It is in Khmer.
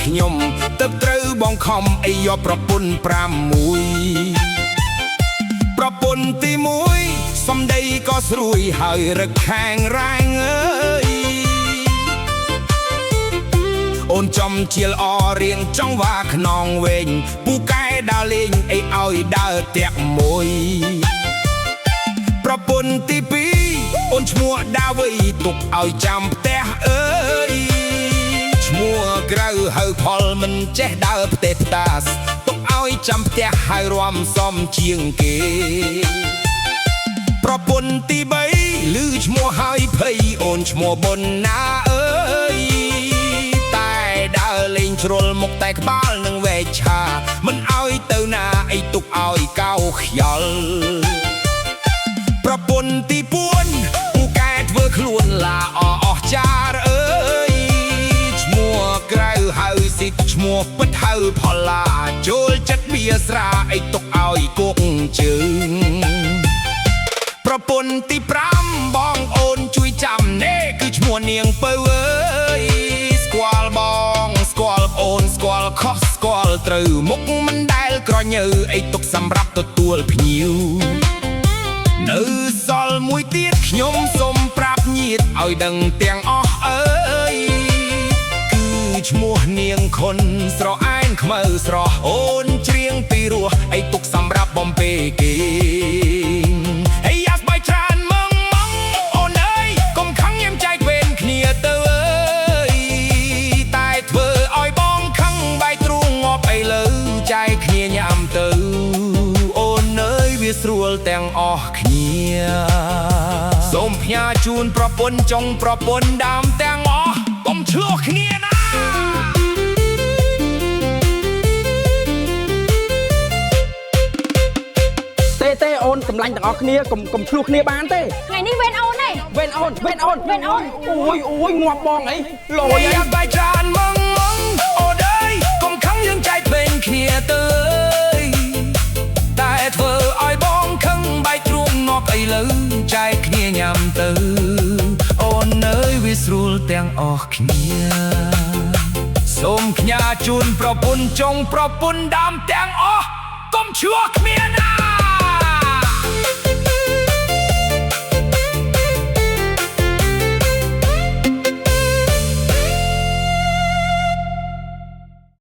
ខ្ញុំទឹកត្រូវបងខំអីយកប្រពន្ធ6ប្រពន្ធទី1សំដីក៏ស្រួយហើយរឹកខាងរ៉ែងអើយអូនចំជាលអរៀងចង់វាខ្នងវែងពូកែដើរលេងអីឲ្យដើរតាក់មួយប្រពន្ធទី2អូនឈ្មោះដាវីទុកឲ្យចាំផ្ទះអើយឈ្មោះក្រៅហៅផលមិនចេះដើរផ្ទះផ្តាសទុកឲ្យចាំផ្ទះហើយរំសំជាងគេប្រពន្ធទី3ឮឈ្មោះហើយភ័យអូនឈ្មោះបុនណាអើយតែដើរលេងជ្រុលមុខតែក្បាលនឹងវែកឆាមិនឲ្យទៅណាអីទុកឲ្យកោខ្យល់ប្រពន្ធទី4ពូកែធ្វើខ្លួនឡាអស់ចារអើយឈ្មោះក្រៅហៅស៊ីតឈ្មោះពិតហៅផល្លាចូលចិត្តបៀស្រាអីទុកឲ្យគោកជើងប្រពន្ធទី5បងអូនជួយចាំនេះគឺឈ្មោះនាងពៅអើយស្គាល់បងស្គាល់អូនស្គាល់ខុសស្គាល់ត្រូវមុខមិនដែលក្រញើអីទុកសម្រាប់ទទួលភ្ញៀវនៅសល់មួយទៀតខ្ញុំសូមប្រាប់ញាតិឲ្យដឹងទាំងអស់អើយគឺឈ្មោះនាងខុនស្រអែនខ្មៅស្រស់អូនច្រៀងពីរោះអីទុកសម្រាប់បំពេគេហើយយ៉ាស្បាយច្រើនម៉ងអូនអើយកុំខឹងញ៉ាំចែកវេនគ្នាទៅអើយតែធ្វើឲ្យបងខឹងបាយទ្រូងងាប់អីលើចែកគ្នាញ៉ាំទៅអូនអើយវាស្រួលទាំងអស់គ្នាសូមផ្ញើជូនប្រពន្ធចុងប្រពន្ធដើមទាំងអស់កុំឆ្លោះគ្នាណាទេអូនសម្លាញ់ទាំងអស់គ្នាកុំឆ្លោះគ្នាបានទេថ្ងៃនេះវេនអូនទេវេនអូនអូយងាប់បងអីលយយ៉ាបាយច្រើនម៉ងអូនអើយកុំខឹងយើងចែកវេនគ្នាទៅតែធ្វើឲ្យបងខឹងបាយទ្រូងងាប់អីលើចែកគ្នាញ៉ាំទៅអូនអើយវាស្រួលទាំងអស់គ្នាសូមផ្ញើជូនប្រពន្ធចុងប្រពន្ធដើមទាំងអស់កុំឆ្លោះ